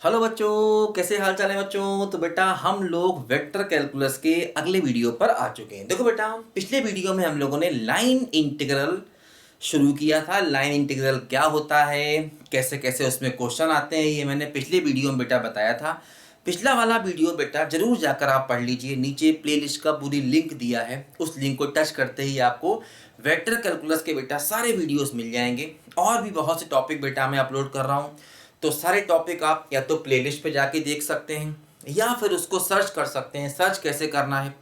Hello बच्चों, कैसे हाल चाल है बच्चों। तो बेटा हम लोग वेक्टर कैलकुलस के अगले वीडियो पर आ चुके हैं। देखो बेटा, पिछले वीडियो में हम लोगों ने लाइन इंटीग्रल शुरू किया था। लाइन इंटीग्रल क्या होता है, कैसे कैसे उसमें क्वेश्चन आते हैं, ये मैंने पिछले वीडियो में बेटा बताया था। पिछला वाला वीडियो बेटा जरूर जाकर आप पढ़ लीजिए, नीचे प्लेलिस्ट का पूरी लिंक दिया है, उस लिंक को टच करते ही आपको वेक्टर कैलकुलस के बेटा सारे वीडियोस मिल जाएंगे। और भी बहुत से टॉपिक बेटा मैं अपलोड कर रहा हूँ, तो सारे टॉपिक आप या तो प्लेलिस्ट पे जाके देख सकते हैं या फिर उसको सर्च कर सकते हैं। सर्च कैसे करना है,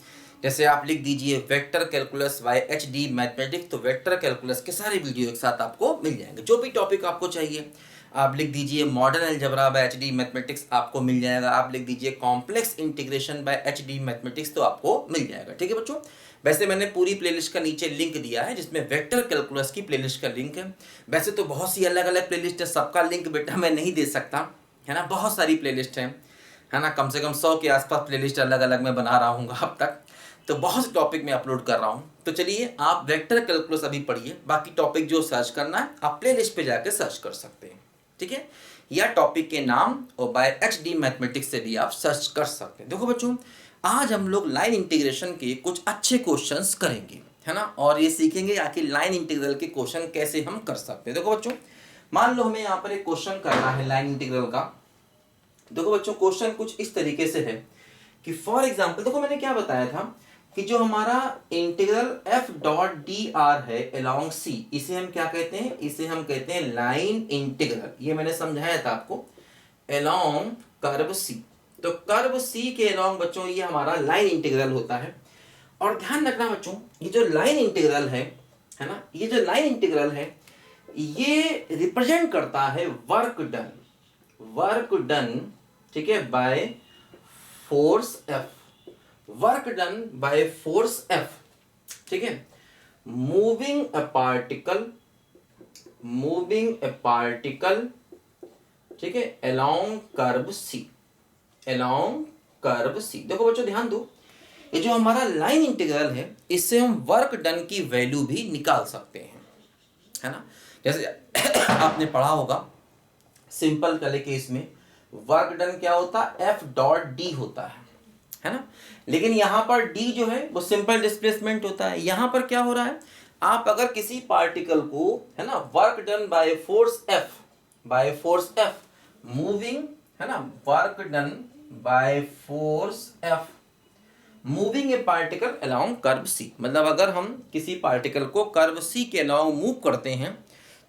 जैसे आप लिख दीजिए vector calculus by HD mathematics, तो वेक्टर कैलकुलस के सारे वीडियो एक साथ आपको मिल जाएंगे। जो भी टॉपिक आपको चाहिए आप लिख दीजिए modern algebra by HD mathematics, आपको मिल जाएगा। आप लिख दीजिए complex integration by HD mathematics, तो आपको मिल जाएगा। ठीक है बच्चों, वैसे मैंने पूरी प्लेलिस्ट का नीचे लिंक दिया है जिसमें वेक्टर कैलकुलस की प्लेलिस्ट का लिंक है। वैसे तो बहुत सी अलग अलग प्लेलिस्ट है, सबका लिंक बेटा मैं नहीं दे सकता, है ना। बहुत सारी प्लेलिस्ट है ना, कम से कम 100 के आसपास प्लेलिस्ट अलग अलग मैं बना रहा हूँ अब तक। तो बहुत से टॉपिक मैं अपलोड कर रहा हूँ। तो चलिए आप वेक्टर कैलकुलस अभी पढ़िए, बाकी टॉपिक जो सर्च करना है आप प्लेलिस्ट पे जाके सर्च कर सकते हैं। ठीक है, या टॉपिक के नाम और बाय HD मैथमेटिक्स से भी आप सर्च कर सकते हैं। देखो बच्चों, आज हम लोग लाइन इंटीग्रेशन के कुछ अच्छे क्वेश्चंस करेंगे, है ना, और ये सीखेंगे आखिर लाइन इंटीग्रल के क्वेश्चन कैसे हम कर सकते हैं। देखो बच्चों, मान लो हमें यहाँ पर एक क्वेश्चन करना है लाइन इंटीग्रल का। देखो बच्चों, क्वेश्चन कुछ इस तरीके से है कि फॉर एग्जाम्पल देखो मैंने क्या बताया था कि जो हमारा इंटीग्रल f.dr है अलोंग C, इसे हम क्या कहते हैं, इसे हम कहते हैं लाइन इंटीग्रल। ये मैंने समझाया था आपको, अलोंग कर्व C। तो कर्व C के अलोंग बच्चों ये हमारा लाइन इंटीग्रल होता है। और ध्यान रखना बच्चों, ये जो लाइन इंटीग्रल है ना, ये जो लाइन इंटीग्रल है ये रिप्रेजेंट करता है वर्क डन, वर्क डन, ठीक है, by force F, work done by force F, ठीक है, moving a particle, moving A particle, ठीक है, along curve C, along curve C। देखो बच्चों ध्यान दो, ये जो हमारा लाइन इंटीग्रल है इससे हम वर्क डन की वैल्यू भी निकाल सकते हैं, है ना। जैसे आपने पढ़ा होगा सिंपल वाले केस में वर्क डन क्या होता है, F.D होता है ना। लेकिन यहाँ पर D जो है वो सिंपल डिस्प्लेसमेंट होता है। यहाँ पर क्या हो रहा है, आप अगर किसी पार्टिकल को, है ना, work done by force F, by force F moving, है ना, work done by force F moving A particle along curve C, मतलब अगर हम किसी पार्टिकल को कर्व C के अलोंग मूव करते हैं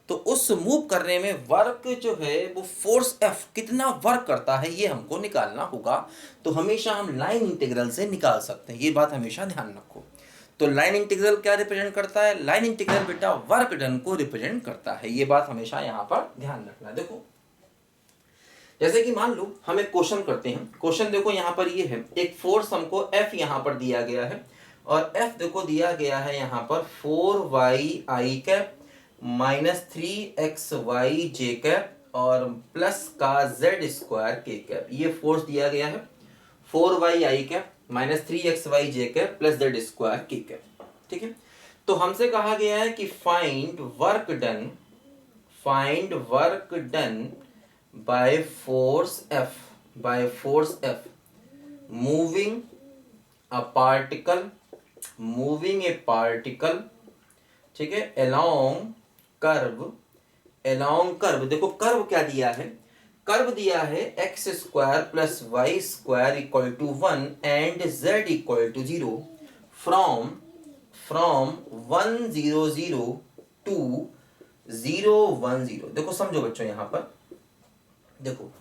तो उस मूव करने में वर्क जो है वो फोर्स F कितना वर्क करता है ये हमको निकालना होगा। तो हमेशा हम लाइन इंटीग्रल से निकाल सकते हैं, ये बात हमेशा ध्यान रखो। तो लाइन इंटीग्रल क्या रिप्रेजेंट करता है, लाइन इंटीग्रल बेटा वर्क डन को रिप्रेजेंट करता है, ये बात हमेशा यहाँ पर ध्यान रखना। देखो जैसे कि मान लो हम एक क्वेश्चन करते हैं। क्वेश्चन देखो यहाँ पर ये है, एक फोर्स हमको F यहाँ पर दिया गया है और F देखो दिया गया है यहाँ पर 4y कैप माइनस 3xy जे कैप और प्लस का z स्क्वायर के कैप, ये फोर्स दिया गया है 4y कैप माइनस 3xy जे कैप प्लस z स्क्वायर के कैप। ठीक है, तो हमसे कहा गया है कि find work done, find work done by force F, by force F moving a particle, moving A particle, ठीक है, अलोंग कर्व, अलोंग कर्व। देखो कर्व क्या दिया है, कर्व दिया है x square plus y square equal to 1 and z equal to 0 from 1 0 0 to 0 1 0। देखो समझो बच्चों, यहाँ पर देखो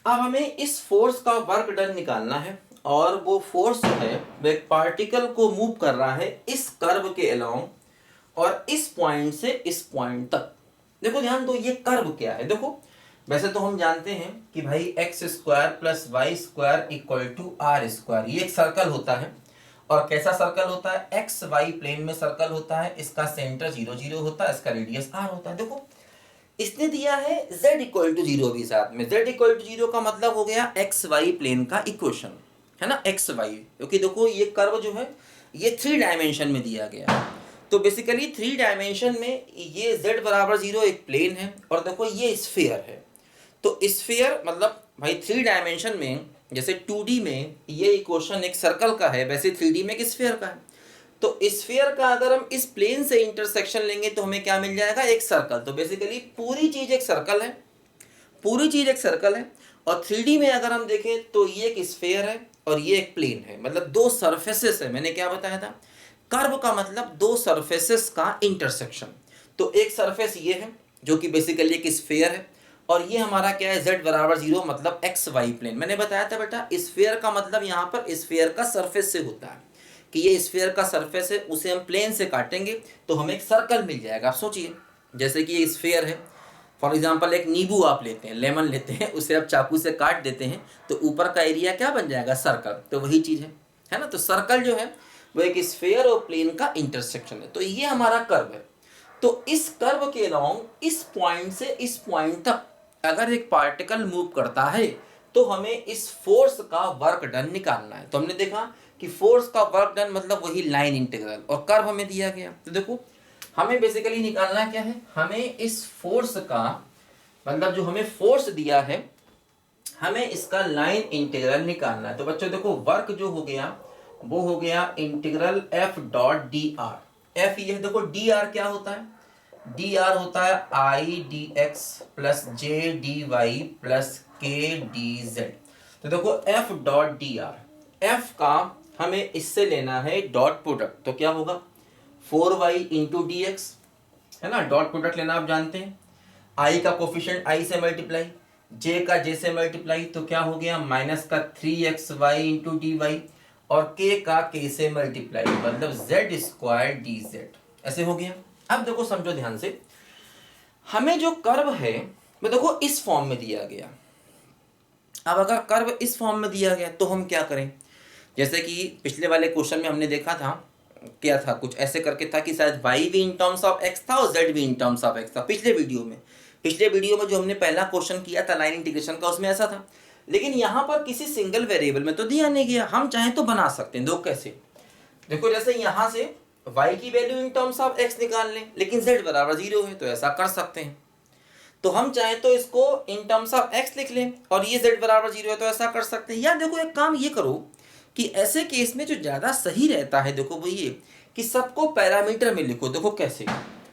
अब हमें इस फोर्स का वर्क डन निकालना है और वो फोर्स जो है वो एक पार्टिकल को मूव कर रहा है इस कर्व के अलोंग और इस पॉइंट से इस पॉइंट तक। देखो ध्यान दो, ये कर्व क्या है। देखो वैसे तो हम जानते हैं कि भाई x square plus y square equal to r square, ये एक सर्कल होता है। और कैसा सर्कल होता है, एक्स वाई प्लेन में सर्कल होता है, इसका सेंटर 0 0 होता है, इसका रेडियस r होता है। देखो इसने दिया है z इक्वल टू 0 भी साथ में, z इक्वल टू 0 का मतलब हो गया एक्स वाई प्लेन का इक्वेशन, है ना, एक्स वाई। क्योंकि देखो ये कर्व जो है ये 3 डायमेंशन में दिया गया है, तो बेसिकली 3 डायमेंशन में ये z बराबर 0 एक प्लेन है और देखो ये स्फीयर है। तो स्फीयर मतलब भाई 3 डायमेंशन में, जैसे 2D में ये इक्वेशन एक सर्कल का है, वैसे 3D में एक स्फीयर का है। तो स्फीयर का अगर हम इस प्लेन से इंटरसेक्शन लेंगे तो हमें क्या मिल जाएगा, एक सर्कल। तो बेसिकली पूरी चीज एक सर्कल है, पूरी चीज एक सर्कल है। और 3D में अगर हम देखें तो ये एक स्फीयर है और ये एक प्लेन है, मतलब दो सरफेसेस है। मैंने क्या बताया था, कर्व का मतलब दो सरफेसेस का इंटरसेक्शन। तो एक सरफेस ये है जो कि बेसिकली एक स्फीयर है, और ये हमारा क्या है, z बराबर 0 मतलब एक्स वाई प्लेन। मैंने बताया था बेटा स्फीयर का मतलब यहाँ पर स्फीयर का सरफेस से होता है, कि ये स्फीयर का सरफेस है, उसे हम प्लेन से काटेंगे तो हमें एक सर्कल मिल जाएगा। आप सोचिए जैसे कि ये स्फीयर है, फॉर एग्जाम्पल एक नींबू आप लेते हैं, लेमन लेते हैं, उसे आप चाकू से काट देते हैं तो ऊपर का एरिया क्या बन जाएगा, सर्कल। तो वही चीज़ है ना। तो सर्कल जो है वो एक स्फीयर और प्लेन का इंटरसेक्शन है। तो ये हमारा कर्व है। तो इस कर्व के अलॉन्ग इस पॉइंट से इस पॉइंट तक अगर एक पार्टिकल मूव करता है तो हमें इस फोर्स का वर्क डन निकालना है। तो हमने देखा कि फोर्स का वर्क डन मतलब वही लाइन इंटीग्रल, और कर्व हमें दिया गया। तो देखो हमें बेसिकली निकालना क्या है, हमें इस फोर्स का मतलब जो हमें फोर्स दिया है हमें इसका लाइन इंटीग्रल निकालना है। तो बच्चों देखो वर्क जो हो गया वो हो गया integral F dot d r. F ये देखो डी आर क्या होता है, डी आर होता है i d x plus j d y plus k d z. तो देखो एफ डॉट डी आर, एफ का हमें इससे लेना है डॉट प्रोडक्ट। तो क्या होगा 4y इंटू डी एक्स, है ना। डॉट प्रोडक्ट लेना आप जानते हैं, आई का कोफिशिएंट आई से मल्टीप्लाई, जे का जे से मल्टीप्लाई, तो क्या हो गया माइनस का 3xy इंटू डी वाई, और के का के से मल्टीप्लाई मतलब जेड स्क्वायर डी जेड। ऐसे हो गया। अब देखो समझो ध्यान से, हमें जो कर्व है वो देखो इस फॉर्म में दिया गया। अब अगर कर्व इस फॉर्म में दिया गया तो हम क्या करें, जैसे कि पिछले वाले क्वेश्चन में हमने देखा था, क्या था, कुछ ऐसे करके था कि शायद y भी इन टर्म्स ऑफ x था और z भी इन टर्म्स ऑफ x था। पिछले वीडियो में जो हमने पहला क्वेश्चन किया था लाइन इंटीग्रेशन का, उसमें ऐसा था। लेकिन यहाँ पर किसी सिंगल वेरिएबल में तो दिया नहीं गया, हम चाहें तो बना सकते हैं। दो कैसे, देखो जैसे यहाँ से y की value in terms of x निकाल लें, लेकिन z बराबर 0 है, तो ऐसा कर सकते हैं। तो हम चाहें तो इसको इन टर्म्स ऑफ x लिख लें, और ये z बराबर 0 है, तो ऐसा कर सकते हैं। या देखो एक काम ये करो कि ऐसे केस में जो ज़्यादा सही रहता है देखो वो ये कि सबको पैरामीटर में लिखो। देखो कैसे,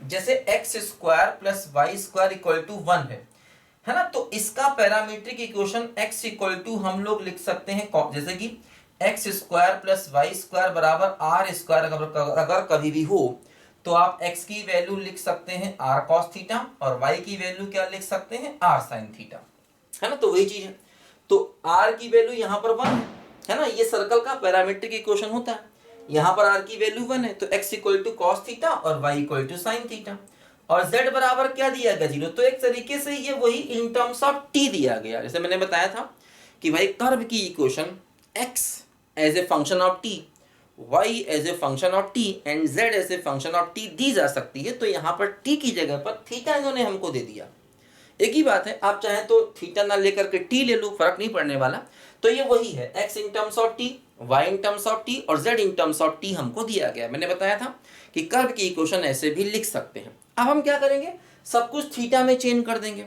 जैसे x square plus y square equal to 1 है ना। तो इसका parametric equation x equal to हम लोग लिख सकते हैं जैसे कि x square plus y square बराबर आर स्क्वायर। अगर कभी भी हो तो आप x की वैल्यू लिख सकते हैं r cos थीटा, और y की वैल्यू क्या लिख सकते हैं r sin थीटा, है ना। तो वही चीज है। तो r की वैल्यू यहाँ पर 1 है ना, ये सर्कल का पैरामीट्रिक इक्वेशन होता है। यहाँ पर r की वैल्यू 1 है, तो x equal to cos theta और y equal to sine theta, और z बराबर क्या दिया गया 0। तो एक तरीके से ये वही इन टर्म्स ऑफ t दिया गया। जैसे मैंने बताया था कि भाई कर्व की equation x as a function of t, y as a function of t and z as a function of t दी जा सकती है। तो यहाँ पर t की जगह पर थीटा इन्होंने हमको दे दिया। एक ही बात है, आप चाहें तो थीटा ना लेकर के t ले लो, फर्क नहीं पड़ने वाला। तो ये वही है, x in terms of t, y in terms of t और z in terms of t हमको दिया गया। मैंने बताया था कि कर्व की इक्वेशन ऐसे भी लिख सकते हैं। अब हम क्या करेंगे, सब कुछ थीटा में चेंज कर देंगे,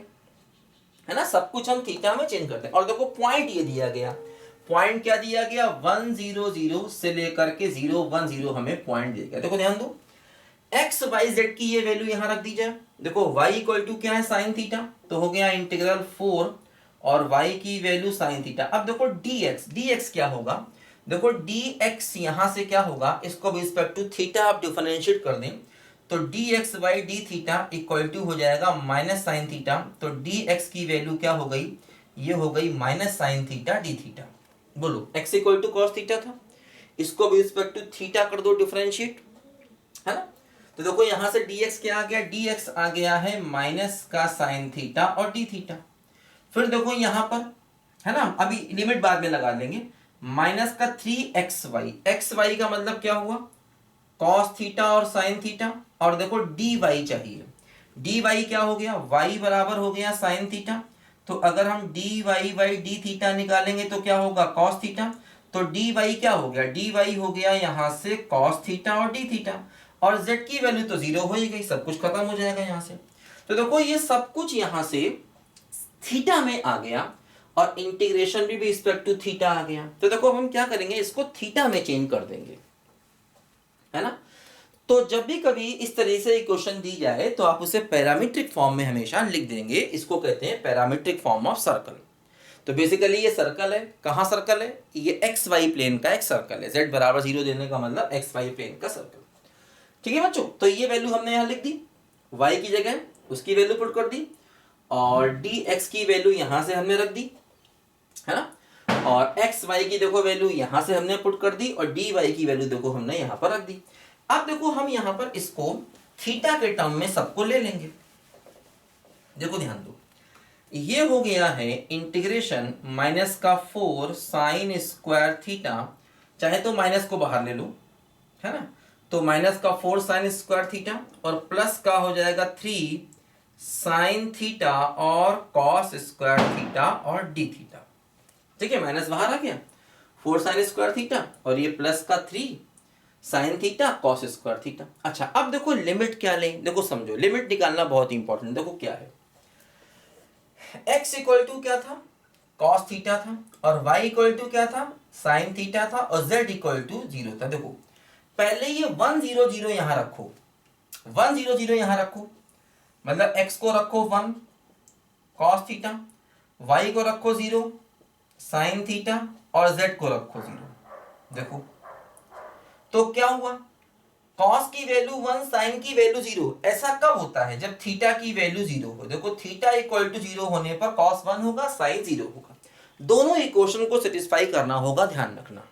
है ना। सब कुछ हम थीटा में चेंज करते हैं। और देखो पॉइंट ये दिया गया, पॉइंट क्या दिया गया 1 0 0 से लेकर के 0 1 0 हमें पॉइंट दिया गया। देखो ध्यान दो, एक्स वाई जेड की ये वैल्यू यहां रख दी जाए। देखो y इक्वल टू क्या है साइन थीटा, तो हो गया इंटीग्रल 4 और y की वैल्यू साइन थीटा। अब देखो dx क्या होगा, देखो dx यहां से क्या होगा, इसको रिस्पेक्ट टू थीटा आप डिफरेंशिएट कर दें तो dx by d theta equal to हो जाएगा माइनस साइन थीटा। तो dx की वैल्यू क्या हो गई, ये हो गई minus sine theta d theta. बोलो x equal to cos theta था, इसको भी रिस्पेक्ट टू थीटा कर दो डिफरेंशिएट, है ना। तो देखो यहां से dx क्या आ गया, dx आ गया है माइनस का साइन थीटा और डी थीटा। फिर देखो यहां पर, है ना, अभी लिमिट बाद में लगा देंगे, माइनस का 3xy, xy का मतलब क्या हुआ cos थीटा और साइन थीटा, और देखो dy चाहिए, dy क्या हो गया y बराबर हो गया साइन थीटा। तो अगर हम dy बाई डी थीटा निकालेंगे तो क्या होगा cos थीटा, तो dy क्या हो गया, dy हो गया यहां से cos थीटा और डी थीटा, और z की वैल्यू तो 0 हो ही गई, सब कुछ खत्म हो जाएगा यहाँ से। तो देखो ये सब कुछ यहाँ से थीटा में आ गया और इंटीग्रेशन भी रिस्पेक्ट टू थीटा आ गया। तो देखो हम क्या करेंगे, इसको थीटा में चेंज कर देंगे, है ना। तो जब भी कभी इस तरह से इक्वेशन दी जाए तो आप उसे पैरामीट्रिक फॉर्म में हमेशा लिख देंगे। इसको कहते हैं पैरामीट्रिक फॉर्म ऑफ सर्कल। तो बेसिकली ये सर्कल है, कहाँ सर्कल है, ये एक्स वाई प्लेन का एक सर्कल है। z बराबर 0 देने का मतलब एक्स वाई प्लेन का सर्कल। ठीक है बच्चों, तो ये वैल्यू हमने यहाँ लिख दी, y की जगह उसकी वैल्यू पुट कर दी, और dx की वैल्यू यहाँ से हमने रख दी, है ना। और एक्स वाई की देखो वैल्यू यहाँ से हमने पुट कर दी, और dy की वैल्यू देखो हमने यहाँ पर रख दी। अब देखो हम यहाँ पर इसको थीटा के टर्म में सबको ले लेंगे। देखो ध्यान दो, ये हो गया है इंटीग्रेशन माइनस का 4 साइन स्क्वायर थीटा, चाहे तो माइनस को बाहर ले लो, है ना। तो माइनस का 4 साइन स्क्वायर थीटा और प्लस का हो जाएगा 3 साइन थीटा और कॉस स्क्वायर थीटा और डी थीटा। ठीक है, माइनस बाहर आ गया, 4 साइन स्क्वायर थीटा और ये प्लस का 3 sine theta cos square theta. अच्छा, अब देखो लिमिट क्या लें, देखो समझो, लिमिट निकालना बहुत इंपॉर्टेंट। देखो क्या है, x इक्वल टू क्या था, कॉस थीटा था, और y इक्वल टू क्या था, साइन थीटा था, और z इक्वल टू 0 था। देखो पहले ये 1 0 0 यहां रखो, 1 0 0 यहां रखो, मतलब x को रखो 1 कॉस थीटा, y को रखो 0 साइन थीटा, और z को रखो 0। देखो तो क्या हुआ, कॉस की वैल्यू 1 साइन की वैल्यू 0। ऐसा कब होता है, जब थीटा की वैल्यू 0 हो। देखो थीटा इक्वल टू 0 होने पर कॉस 1 होगा, साइन 0 होगा। दोनों इक्वेशन को सेटिस्फाई करना होगा, ध्यान रखना,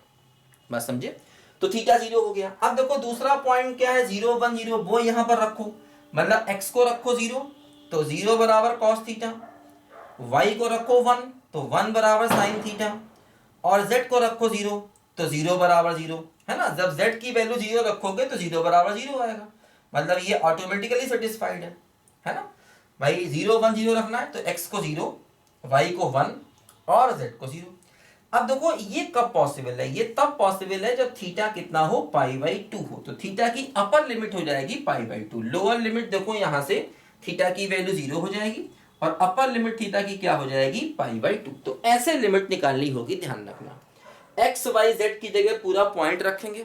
बात समझे। तो थीटा 0 हो गया। अब देखो दूसरा पॉइंट क्या है, 0 1 0, वो यहां पर रखो, मतलब x को रखो 0, तो 0 बराबर कॉस थीटा, y को रखो 1, तो 1 बराबर साइन थीटा, और z को रखो 0, तो 0 बराबर 0, है ना। जब z की वैल्यू 0 रखोगे तो 0 बराबर 0 आएगा, मतलब ये ऑटोमेटिकली सेटिस्फाइड है ना। भाई 0 1 0 रखना है, तो x को 0, y को 1 और z को 0। अब देखो ये कब पॉसिबल है, ये तब पॉसिबल है जब थीटा कितना हो, π/2 हो। तो थीटा की अपर लिमिट हो जाएगी π/2, लोअर लिमिट देखो यहां से थीटा की वैल्यू 0 हो जाएगी, और अपर लिमिट थीटा की क्या हो जाएगी, π/2। तो ऐसे लिमिट निकालनी होगी, ध्यान रखना। एक्स वाई जेड की जगह पूरा पॉइंट रखेंगे,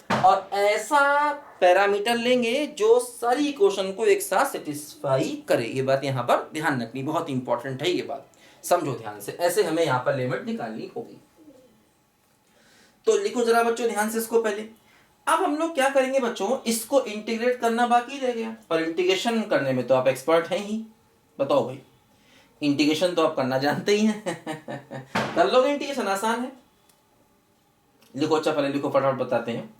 और ऐसा पैरामीटर लेंगे जो सारी इक्वेशन को एक साथ सेटिस्फाई करे। ये बात यहाँ पर ध्यान रखनी, बहुत इंपॉर्टेंट है ये बात, समझो ध्यान से। ऐसे हमें यहाँ पर लिमिट निकालनी होगी। तो लिखो जरा बच्चों ध्यान से इसको पहले। अब हम लोग क्या करेंगे बच्चों, इसको इंटीग्रेट करना बाकी रह गया, और इंटीग्रेशन करने में तो आप एक्सपर्ट हैं ही। बताओ भाई, इंटीग्रेशन तो आप करना जानते ही हैं कर लोगे इंटीग्रेशन, आसान है। लिखो, अच्छा पहले लिखो, फटाफट बताते हैं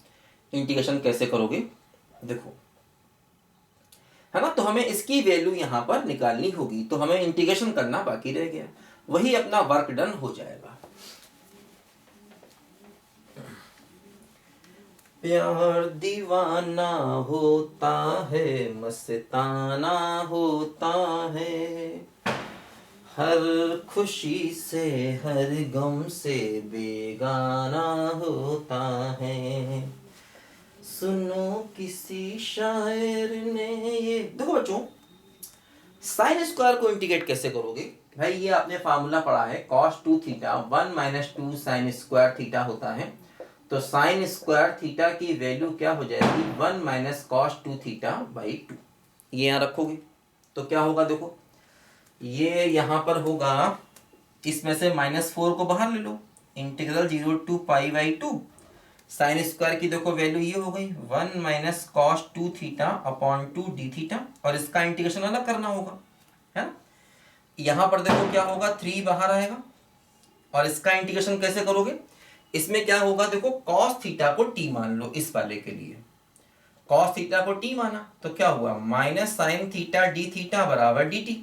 इंटीग्रेशन कैसे करोगे। देखो, है ना, तो हमें इसकी वैल्यू यहां पर निकालनी होगी, तो हमें इंटीग्रेशन करना बाकी रह गया, वही अपना वर्क डन हो जाएगा। प्यार दीवाना होता है, मस्ताना होता है, हर खुशी से हर गम से बेगाना होता है। सुनो किसी शायर ने ये, देखो बच्चों साइन स्क्वायर को इंटीग्रेट कैसे करोगे भाई, ये आपने फार्मूला पढ़ा है, cos 2 theta 1 - 2 sine square theta होता है। तो साइन स्क्वायर थीटा की वैल्यू क्या हो जाएगी, 1 - cos 2 थीटा/2। ये यहाँ रखोगे तो क्या होगा, देखो ये यहाँ पर होगा, इसमें से -4 को बाहर ले लो, इंटीग्रल 0 to π/2 साइन स्क्वायर की देखो वैल्यू ये हो गई 1 - cos 2 थीटा/2 डी थीटा, और इसका इंटीग्रेशन अलग करना होगा, है ना। यहाँ पर देखो क्या होगा, 3 बाहर आएगा, और इसका इंटीग्रेशन कैसे करोगे, इसमें क्या होगा, देखो cos थीटा को t मान लो, इस वाले के लिए cos थीटा को t माना, तो क्या हुआ, -sin थीटा डी थीटा बराबर dt।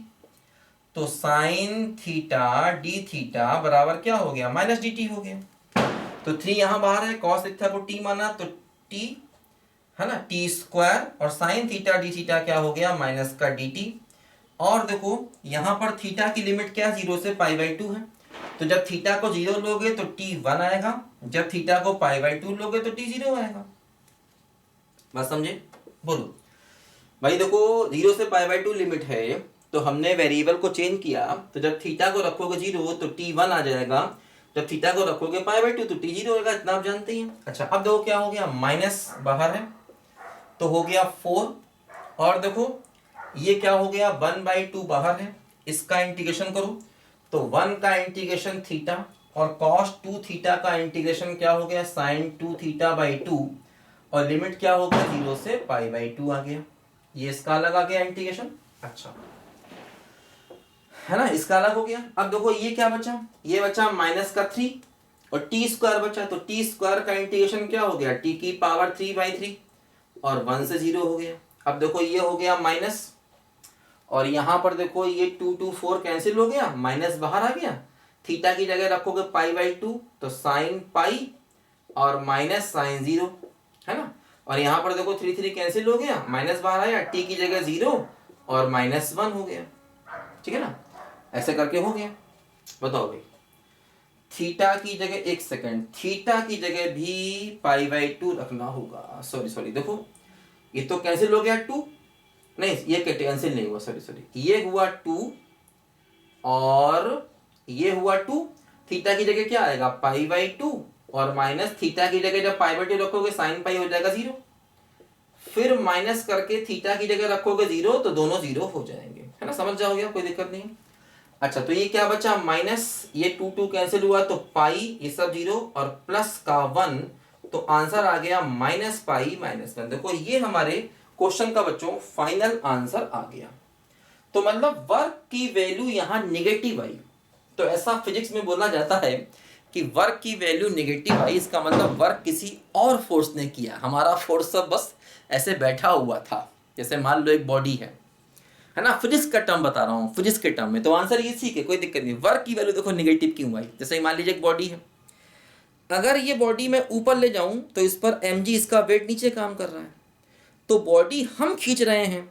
तो साइन थीटा डी थीटा बराबर क्या हो गया, -dt हो गया। तो 3 यहां बाहर है, cos थीटा को t माना तो t, है ना, t स्क्वायर, और साइन थीटा डी थीटा क्या हो गया, माइनस का dt। और देखो यहां पर थीटा की लिमिट क्या, 0 से π/2 है। तो जब थीटा को 0 लोगे तो t 1 आएगा, जब थीटा को π/2 लोगे तो t 0 आएगा। बात समझे, बोलो भाई। देखो 0 से π/2 लिमिट है, तो हमने वेरिएबल को चेंज किया, तो जब थीटा को रखोगे 0 तो t1 आ जाएगा, जब थीटा को रखोगे π/2 तो t0 होगा, इतना आप जानते हैं। अच्छा अब देखो क्या हो गया, माइनस बाहर है तो हो गया 4, और देखो ये क्या हो गया 1/2 बाहर है, इसका इंटीग्रेशन करो तो 1 का इंटीग्रेशन थीटा और cos 2 थीटा का इंटीग्रेशन क्या हो गया sin 2 थीटा/2, और लिमिट क्या हो गया 0 से π/2 आ गया, ये इसका अलग आ गया इंटीग्रेशन। अच्छा है ना, इसका अलग हो गया। अब देखो ये क्या बचा, ये बचा -3 और t² बचा, तो t² का इंटीग्रेशन क्या हो गया t⁻³ और 1 से 0 हो गया। अब देखो ये हो गया माइनस, और यहाँ पर देखो ये 2 2 4 कैंसिल हो गया, माइनस बाहर आ गया, थीटा की जगह रखोगे π/2 तो sin π और माइनस sin 0, है ना, और यहाँ पर देखो 3 3 कैंसिल हो गया, माइनस बाहर आया, t की जगह 0 और -1 हो गया, ठीक है ना, ऐसे करके हो गया। बताओ भाई थीटा की जगह, एक सेकंड, थीटा की जगह भी π/2 रखना होगा, सॉरी देखो ये तो कैंसिल हो गया 2, नहीं ये कैंसिल नहीं हुआ, सॉरी ये हुआ 2 और ये हुआ 2, थीटा की जगह क्या आएगा π/2 और माइनस थीटा की जगह जब π/2 रखोगे sin π हो जाएगा 0, फिर माइनस करके थीटा की जगह रखोगे 0 तो दोनों 0 हो जाएंगे, है ना, समझ जाओगे, कोई दिक्कत नहीं। अच्छा तो ये क्या बचा माइनस, ये 2 2 कैंसिल हुआ तो पाई, ये सब 0 और प्लस का 1, तो आंसर आ गया -π-1। देखो ये हमारे क्वेश्चन का बच्चों फाइनल आंसर आ गया। तो मतलब वर्क की वैल्यू यहाँ नेगेटिव आई, तो ऐसा फिजिक्स में बोला जाता है कि वर्क की वैल्यू नेगेटिव आई, इसका मतलब वर्क किसी और फोर्स ने किया, हमारा फोर्स सब बस ऐसे बैठा हुआ था। जैसे मान लो एक बॉडी है ना, फिजिक्स का टर्म बता रहा हूँ, फिजिक्स के टर्म में, तो आंसर ये ठीक है, कोई दिक्कत नहीं। वर्क की वैल्यू देखो नेगेटिव क्यों आई, जैसे मान लीजिए एक बॉडी है, अगर ये बॉडी मैं ऊपर ले जाऊं तो इस पर mg इसका वेट नीचे काम कर रहा है, तो बॉडी हम खींच रहे हैं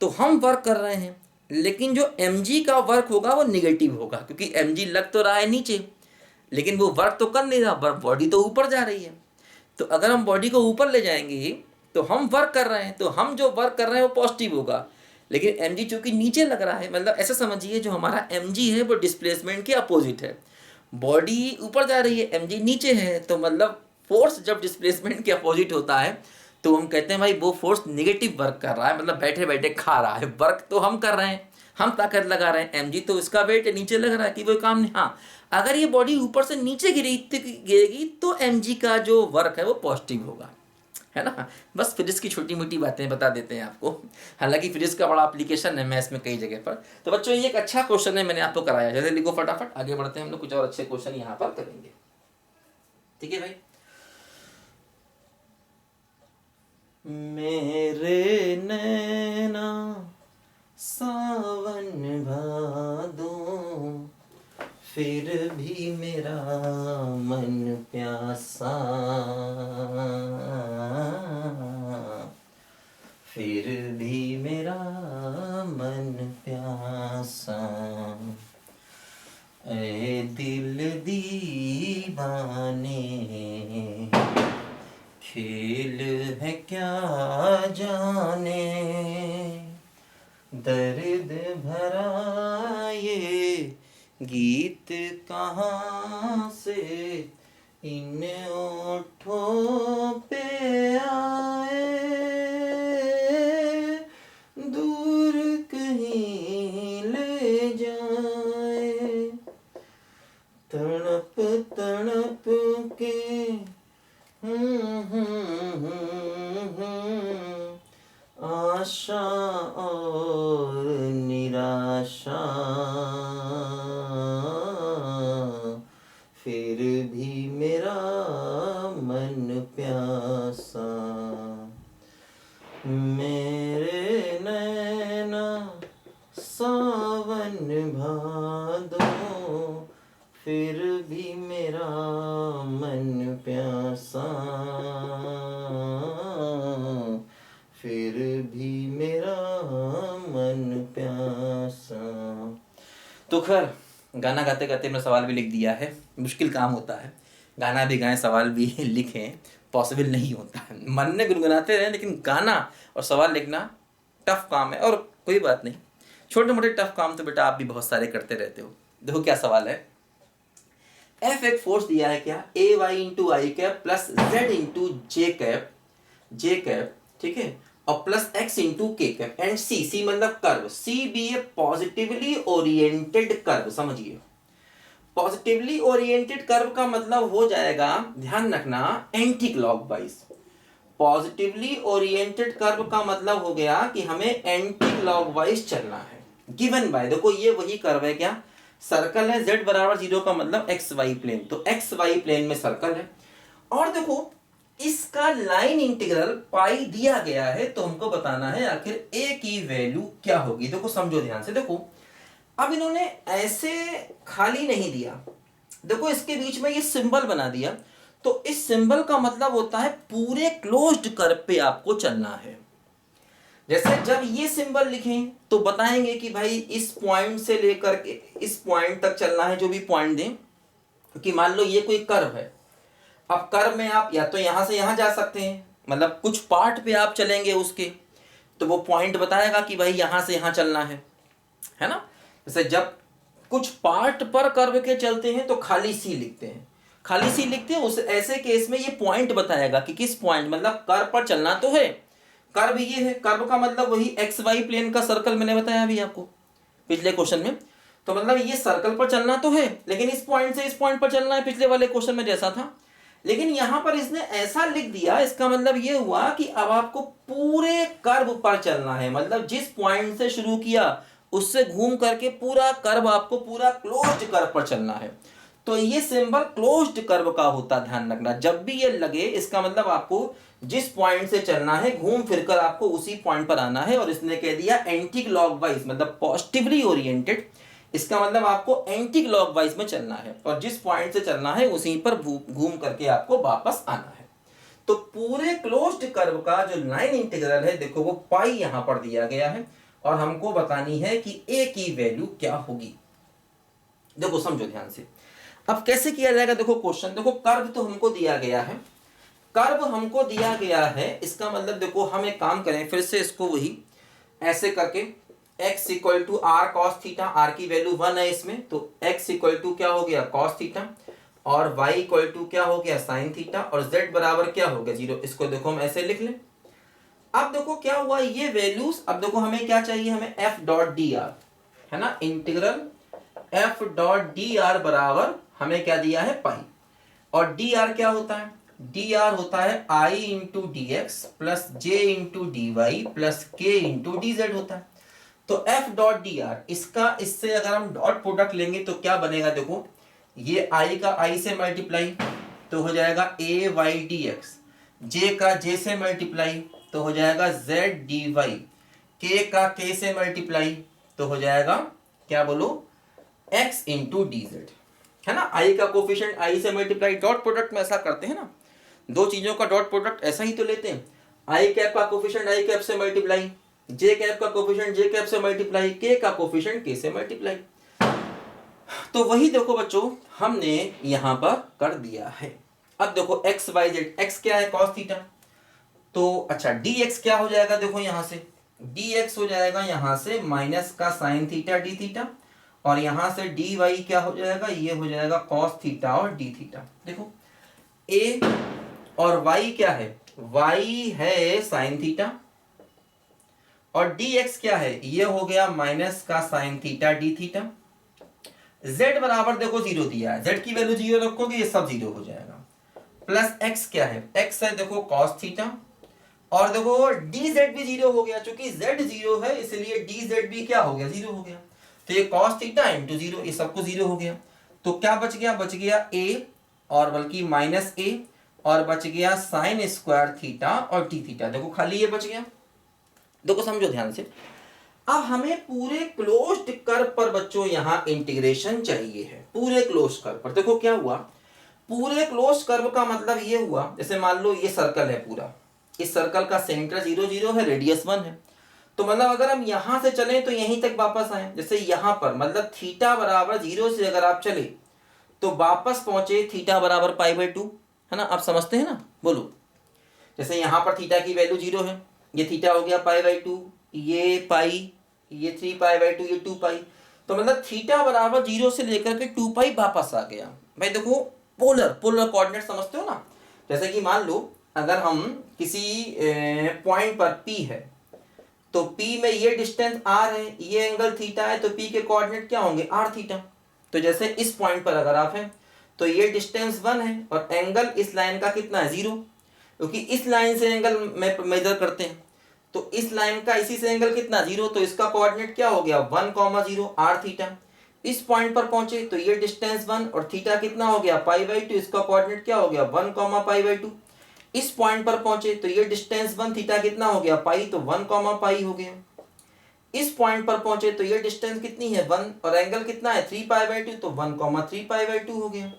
तो हम वर्क कर रहे हैं, लेकिन जो mg का वर्क होगा वो नेगेटिव होगा, क्योंकि mg लग तो रहा है नीचे लेकिन वो वर्क तो कर नहीं रहा, बॉडी तो ऊपर जा रही है। तो अगर हम बॉडी को ऊपर ले जाएंगे तो हम वर्क कर रहे हैं, तो हम जो वर्क कर रहे हैं वो पॉजिटिव होगा, लेकिन mg चूंकि नीचे लग रहा है, मतलब ऐसा समझिए जो हमारा mg है वो डिस्प्लेसमेंट के अपोजिट है, बॉडी ऊपर जा रही है mg नीचे है, तो मतलब फोर्स जब डिस्प्लेसमेंट के अपोजिट होता है तो हम कहते हैं भाई वो फोर्स नेगेटिव वर्क कर रहा है, मतलब बैठे बैठे खा रहा है, वर्क तो हम कर रहे हैं, हम ताकत लगा रहे हैं, mg तो इसका वेट नीचे लग रहा है कि वो काम नहीं। हाँ अगर ये बॉडी ऊपर से नीचे गिरेगी तो mg का जो वर्क है वो पॉजिटिव होगा, है ना। बस फिजिक्स की छोटी मोटी बातें बता देते हैं आपको, हालांकि फिजिक्स का बड़ा एप्लीकेशन है मैथ्स में कई जगह पर। तो बच्चों ये एक अच्छा क्वेश्चन है, मैंने आपको कराया, जैसे लिखो फटाफट, आगे बढ़ते हैं हम लोग, कुछ और अच्छे क्वेश्चन यहाँ पर करेंगे, ठीक है भाई। मेरे नैना सावन भादो फिर भी मेरा मन प्यासा, फिर भी मेरा मन प्यासा, ऐ दिल दीवाने खेल है क्या जाने, दर्द भरा ये गीत कहाँ से इन ओठों पे आए, दूर कहीं ले जाए, तड़प तड़प के आशा और निराशा, फिर भी मेरा मन प्यासा, मेरे नैना सावन भादो फिर भी मेरा मन प्यासा, फिर भी मेरा मन प्यासा। तो खैर गाना गाते गाते मैं सवाल भी लिख दिया है, मुश्किल काम होता है, गाना भी गाएं सवाल भी लिखें, पॉसिबल नहीं होता है, मन में गुनगुनाते रहें, लेकिन गाना और सवाल लिखना टफ काम है, और कोई बात नहीं, छोटे मोटे टफ काम तो बेटा आप भी बहुत सारे करते रहते हो। देखो क्या सवाल है, एफ एक फोर्स दिया है क्या, ए वाई इंटू आई कैप प्लस जेड इंटू जे कैप, ठीक है, और प्लस एक्स इंटू के कैप एंड सी मतलब कर्व, सी बी ए पॉजिटिवली ओरिएंटेड कर्व। समझिए पॉजिटिवली ओरिएंटेड कर्व का मतलब हो जाएगा, ध्यान रखना, anti clockwise. Positively oriented curve का मतलब हो गया कि हमें एंटी क्लॉकवाइज चलना है। गिवन बाय, देखो ये वही कर्व है क्या, सर्कल है, z बराबर 0 का मतलब एक्स वाई प्लेन, तो एक्स वाई प्लेन में सर्कल है। और देखो इसका लाइन इंटीग्रल पाई दिया गया है, तो हमको बताना है आखिर a की वैल्यू क्या होगी। देखो समझो ध्यान से, देखो अब इन्होंने ऐसे खाली नहीं दिया, देखो इसके बीच में ये सिंबल बना दिया, तो इस सिंबल का मतलब होता है पूरे क्लोज्ड कर्व पे आपको चलना है। जैसे जब ये सिंबल लिखें तो बताएंगे कि भाई इस पॉइंट से लेकर के इस पॉइंट तक चलना है, जो भी पॉइंट दें, क्योंकि मान लो ये कोई कर्व है, अब कर्व में आप या तो यहां से यहां जा सकते हैं, मतलब कुछ पार्ट पे आप चलेंगे उसके, तो वो पॉइंट बताएगा कि भाई यहां से यहां चलना है ना। जैसे जब कुछ पार्ट पर कर्व के चलते हैं तो खाली सी लिखते हैं, खाली सी लिखते हैं, उस ऐसे केस में ये पॉइंट बताएगा कि किस पॉइंट, मतलब कर्व पर चलना तो है, कर्व ये है, कर्व का मतलब वही एक्स वाई प्लेन का सर्कल मैंने बताया अभी आपको पिछले क्वेश्चन में, तो मतलब ये सर्कल पर चलना तो है, लेकिन इस पॉइंट से इस पॉइंट पर चलना है, पिछले वाले क्वेश्चन में जैसा था। लेकिन यहां पर इसने ऐसा लिख दिया, इसका मतलब ये हुआ कि अब आपको पूरे कर्व पर चलना है, मतलब जिस पॉइंट से शुरू किया उससे घूम करके पूरा कर्व, आपको पूरा क्लोज्ड कर्व पर चलना है। तो ये सिंबल क्लोज्ड कर्व का होता, ध्यान रखना, जब भी ये लगे इसका मतलब आपको जिस पॉइंट से चलना है घूम फिरकर आपको उसी पॉइंट पर आना है। और इसने कह दिया एंटी क्लॉकवाइज, मतलब पॉजिटिवली ओरिएंटेड, इसका मतलब आपको एंटी क्लॉकवाइज में चलना है और जिस पॉइंट से चलना है उसी पर घूम करके आपको वापस आना है। तो पूरे क्लोज्ड कर्व का जो लाइन इंटीग्रल है, देखो वो पाई यहां पर दिया गया है और हमको बतानी है कि a की वैल्यू क्या होगी। देखो समझो ध्यान से, अब कैसे किया जाएगा, देखो क्वेश्चन, देखो कर्व तो हमको दिया गया है, कर्व हमको दिया गया है, इसका मतलब देखो हम एक काम करें, फिर से इसको वही ऐसे करके x equal to r cos theta, r की वैल्यू 1 है इसमें, तो x इक्वल टू क्या हो गया कॉस थीटा, और y इक्वल टू क्या हो गया साइन थीटा, और z बराबर क्या हो गया 0। इसको देखो हम ऐसे लिख लें। अब देखो क्या हुआ ये वैल्यूज, अब देखो हमें क्या चाहिए, हमें f डॉट डी आर, है ना, integral f dot d are बराबर हमें क्या दिया है पाई, और डी आर क्या होता है, डी आर होता है आई into D x plus J into D y plus के इंटू डी जेड होता है। तो एफ डॉट डी आर, इसका इससे अगर हम डॉट प्रोडक्ट लेंगे तो क्या बनेगा, देखो ये आई का आई से मल्टीप्लाई तो हो जाएगा ए वाई डी एक्स, जे का जे से मल्टीप्लाई तो हो जाएगा जेड डी वाई, के का के से मल्टीप्लाई तो हो जाएगा क्या बोलो एक्स इंटू डी जेड, है ना। आई का कोफिशिएंट आई से मल्टीप्लाई, डॉट प्रोडक्ट में ऐसा करते हैं ना, दो चीजों का डॉट प्रोडक्ट ऐसा ही तो लेते हैं, आई कैप का कोफिशिएंट आई कैप से मल्टीप्लाई, जे कैप का कोफिशिएंट जे कैप से मल्टीप्लाई, के का कोफिशिएंट के से मल्टीप्लाई। तो वही देखो बच्चों हमने यहां पर कर दिया है। अब देखो एक्स वाई जेड, एक्स क्या है कॉस थीटा, तो अच्छा डी एक्स क्या हो जाएगा, देखो यहां से डी एक्स हो जाएगा यहां से माइनस का साइन थीटा डी थीटा, और यहां से डी वाई क्या हो जाएगा, ये हो जाएगा कॉस थीटा और डी थीटा। देखो ए और वाई क्या है, वाई है साइन थीटा, और डी एक्स क्या है, ये हो गया माइनस का sign theta d theta. z बराबर देखो 0 दिया है, z की वैल्यू 0 रखोगे ये सब 0 हो जाएगा, प्लस x क्या है, x है देखो cos थीटा, और देखो dz भी 0 हो गया, चूंकि z 0 है इसलिए dz भी क्या हो गया 0 हो गया, तो ये cos थीटा इंटू 0, ये सबको 0 हो गया। तो क्या बच गया, बच गया a और बल्कि माइनस a, और बच गया साइन स्क्वायर थीटा और डी थीटा, देखो खाली ये बच गया। देखो समझो ध्यान से, अब हमें पूरे क्लोज्ड कर्व पर बच्चों यहां इंटीग्रेशन चाहिए है, पूरे क्लोज्ड कर्व पर। देखो क्या हुआ, पूरे क्लोज्ड कर्व का मतलब ये हुआ, जैसे मान लो ये सर्कल है पूरा, इस सर्कल का सेंटर 0 0 है, रेडियस 1 है, तो मतलब अगर हम यहां से चलें तो यहीं तक वापस आए, जैसे यहां पर मतलब थीटा बराबर 0 से अगर आप चले तो वापस पहुंचे थीटा बराबर पाई बाई 2, है ना, आप समझते हैं ना, बोलो। जैसे यहां पर थीटा की वैल्यू 0 है, ये थीटा हो गया पाई बाई 2, ये पाई ये 3π/2, ये 2π। तो मतलब थीटा बराबर 0 से लेकर के 2π वापस आ गया। भाई देखो पोलर कोऑर्डिनेट समझते हो ना। जैसे कि मान लो अगर हम किसी पॉइंट पर P है, तो P में ये डिस्टेंस r है, ये एंगल थीटा है, तो P के कोऑर्डिनेट क्या होंगे, r थीटा। तो जैसे इस पॉइंट पर अगर आप हैं तो ये डिस्टेंस 1 है और एंगल इस लाइन का कितना है, 0, क्योंकि इस लाइन से एंगल में मेजर करते हैं। तो इस लाइन का इसी से एंगल कितना, 0, तो इसका कोऑर्डिनेट क्या हो गया, 1,0 r थीटा। इस पॉइंट पर पहुंचे तो ये डिस्टेंस 1 और थीटा कितना हो गया, π/2, इसका कोऑर्डिनेट क्या हो गया, 1, π/2। इस पॉइंट पर पहुंचे तो ये डिस्टेंस 1, थीटा कितना हो गया, पाई, तो 1, π हो गया। इस पॉइंट पर पहुंचे तो ये डिस्टेंस कितनी है, 1, और एंगल कितना है, 3π/2, तो 1, 3π/2 हो गया।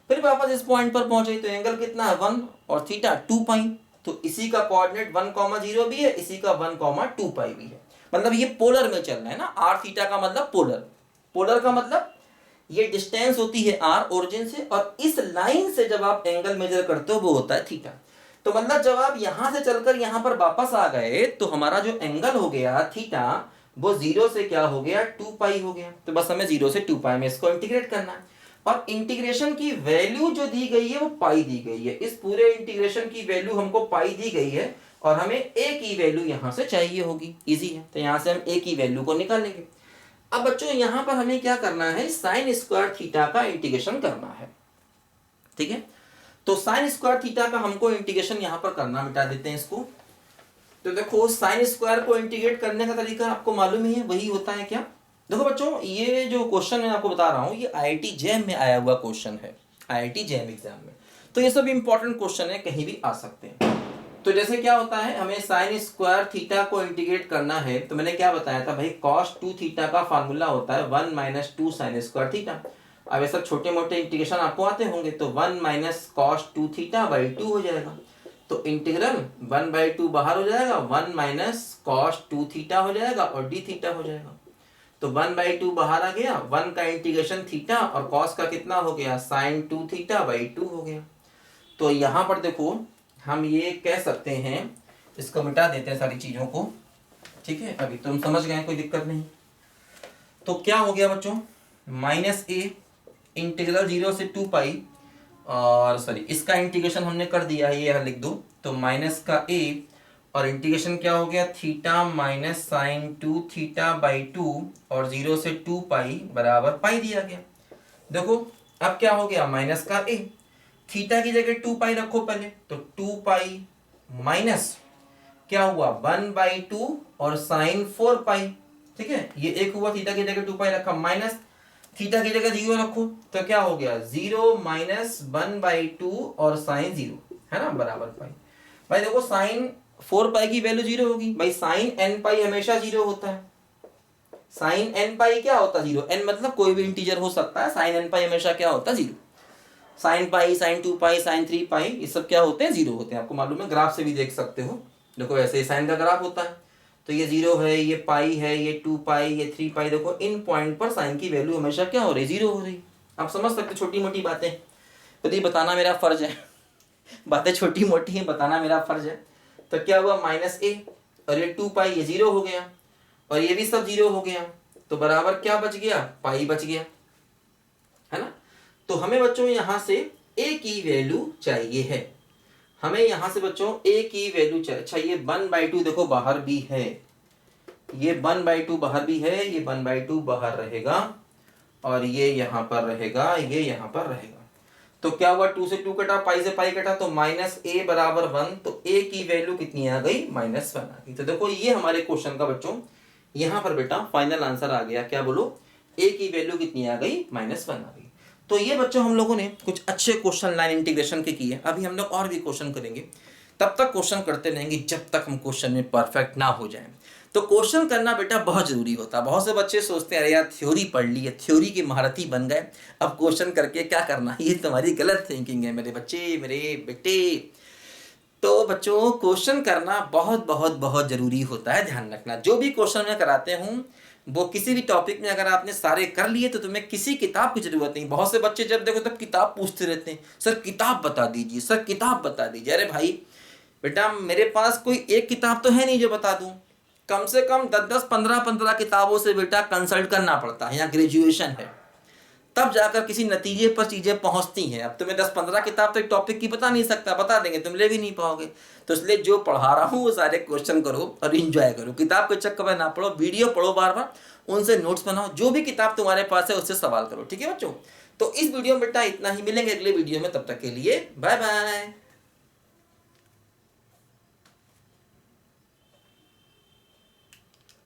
फिर वापस इस पॉइंट पर पहुंचे तो एंगल कितना है, 1 और थीटा 2π, तो इसी का कोऑर्डिनेट 1,0 भी है, इसी का 1, 2π भी है। मतलब ये पोलर में चलना है ना, r थीटा का मतलब पोलर का मतलब ये डिस्टेंस होती है r ओरिजिन से, और इस लाइन से जब आप एंगल मेजर करते हो वो होता है थीटा। तो मतलब जब आप यहां से चलकर यहां पर वापस आ गए तो हमारा जो एंगल हो गया थीटा, वो 0 से क्या हो गया, 2π हो गया। तो बस हमें 0 से 2π में इसको इंटीग्रेट करना है, और इंटीग्रेशन की वैल्यू जो दी गई है वो पाई दी गई है। इस पूरे इंटीग्रेशन की वैल्यू हमको पाई दी गई है और हमें a की वैल्यू यहां से चाहिए होगी। इजी है, तो यहां से हम a की वैल्यू को निकाल लेंगे। अब बच्चों यहां पर हमें क्या करना है, साइन स्क्वायर थीटा का इंटीग्रेशन करना है। ठीक है, तो साइन स्क्वायर थीटा का हमको इंटीग्रेशन यहां पर करना, मिटा देते हैं इसको। तो देखो साइन स्क्वायर को इंटीग्रेट करने का तरीका आपको मालूम ही है, वही होता है क्या। देखो बच्चों ये जो क्वेश्चन मैं आपको बता रहा हूँ ये IIT जैम में आया हुआ क्वेश्चन है, IIT जैम एग्जाम में। तो ये सब इंपॉर्टेंट क्वेश्चन है, कहीं भी आ सकते हैं। तो जैसे क्या होता है, हमें साइन स्क्वायर थीटा को इंटीग्रेट करना है, तो मैंने क्या बताया था भाई, cos 2 थीटा का फार्मूला होता है 1 - 2 साइन स्क्वायर थीटा। अब ये सब छोटे मोटे इंटीग्रेशन आपको आते होंगे, तो 1 - cos 2 थीटा/2 हो जाएगा। तो इंटीग्रल 1/2 बाहर हो जाएगा, 1 - cos 2 थीटा हो जाएगा और d थीटा हो जाएगा। तो 1/2 बाहर आ गया, 1 का इंटीग्रेशन थीटा और cos का कितना हो गया, sin 2 थीटा/2 हो गया। तो यहाँ पर देखो हम ये कह सकते हैं, इसको मिटा देते हैं सारी चीज़ों को। ठीक है, अभी तुम समझ गए, कोई दिक्कत नहीं। तो क्या हो गया बच्चों, -a इंटीग्रल 0 से 2π, और सॉरी इसका इंटीग्रेशन हमने कर दिया है, ये यहाँ लिख दो। तो माइनस का a और इंटीग्रेशन क्या हो गया, थीटा माइनस sin 2 थीटा/2 और 0 से 2π बराबर पाई दिया गया। देखो अब क्या हो गया, माइनस का a, थीटा की जगह 2π रखो पहले, तो 2π माइनस क्या हुआ, 1/2 और sin 4π। ठीक है, ये एक हुआ, थीटा की जगह 2π रखा, माइनस थीटा की जगह 0 रखो, तो क्या हो गया, 0 - 1/2 और sin 0 है ना, बराबर पाई। भाई देखो sin 4π की वैल्यू 0 होगी, भाई sin nπ हमेशा 0 होता है। sin nπ क्या होता है, 0, n मतलब कोई भी इंटीजर हो सकता है, sin nπ हमेशा क्या होता है, 0। sin π, sin 2π, sin 3π ये सब क्या होते हैं, 0 होते हैं। आपको मालूम है, ग्राफ से भी देख सकते हो। देखो ऐसे ही साइन का ग्राफ होता है, तो ये 0 है, ये पाई है, ये 2π, ये 3π। देखो इन पॉइंट पर साइन की वैल्यू हमेशा क्या हो रही, 0 हो रही। आप समझ सकते, छोटी मोटी बातें, यदि बताना मेरा फर्ज है बातें छोटी मोटी हैं, बताना मेरा फर्ज है। तो क्या हुआ, -a और ये 2π, ये 0 हो गया और ये भी सब 0 हो गया, तो बराबर क्या बच गया, पाई बच गया, है ना। तो हमें बच्चों यहाँ से a की वैल्यू चाहिए है, हमें यहाँ से बच्चों a की वैल्यू चाहिए। 1/2 देखो बाहर भी है, ये 1/2 बाहर भी है, ये 1/2 बाहर रहेगा और ये यहाँ पर रहेगा, ये यहाँ पर रहेगा। तो क्या हुआ, 2 से 2 कटा, पाई से पाई कटा, तो -a बराबर 1। तो a की वैल्यू कितनी आ गई, -1 आ गई। तो देखो ये हमारे क्वेश्चन का बच्चों यहाँ पर बेटा फाइनल आंसर आ गया। क्या बोलो, a की वैल्यू कितनी आ गई, -1 आ गई। तो ये बच्चों हम लोगों ने कुछ अच्छे क्वेश्चन लाइन इंटीग्रेशन के किए। अभी हम लोग और भी क्वेश्चन करेंगे, तब तक क्वेश्चन करते रहेंगे जब तक हम क्वेश्चन में परफेक्ट ना हो जाएं। तो क्वेश्चन करना बेटा बहुत जरूरी होता है। बहुत से बच्चे सोचते हैं अरे यार थ्योरी पढ़ ली है, थ्योरी के महारथी बन गए, अब क्वेश्चन करके क्या करना। ये तुम्हारी गलत थिंकिंग है मेरे बच्चे, मेरे बेटे। तो बच्चों क्वेश्चन करना बहुत बहुत बहुत जरूरी होता है, ध्यान रखना। जो भी क्वेश्चन मैं कराते हूँ वो किसी भी टॉपिक में अगर आपने सारे कर लिए तो तुम्हें किसी किताब की जरूरत नहीं। बहुत से बच्चे जब देखो तब किताब पूछते रहते हैं, सर किताब बता दीजिए, सर किताब बता दीजिए। अरे भाई बेटा मेरे पास कोई एक किताब तो है नहीं जो बता दूं, कम से कम 10-10, 15-15 किताबों से बेटा कंसल्ट करना पड़ता है, यहाँ ग्रेजुएशन है, तब जाकर किसी नतीजे पर चीज़ें पहुंचती हैं। अब तुम्हें 10-15 किताब तो एक टॉपिक की बता नहीं सकता, बता देंगे तुम ले भी नहीं पाओगे। तो इसलिए जो पढ़ा रहा हूँ वो सारे क्वेश्चन करो और इंजॉय करो, किताब के चक्कर में ना पढ़ो, वीडियो पढ़ो बार बार, उनसे नोट्स बनाओ, जो भी किताब तुम्हारे पास है उससे सवाल करो, ठीक है बच्चों। तो इस वीडियो में बेटा इतना ही, मिलेंगे अगले वीडियो में, तब तक के लिए बाय बाय।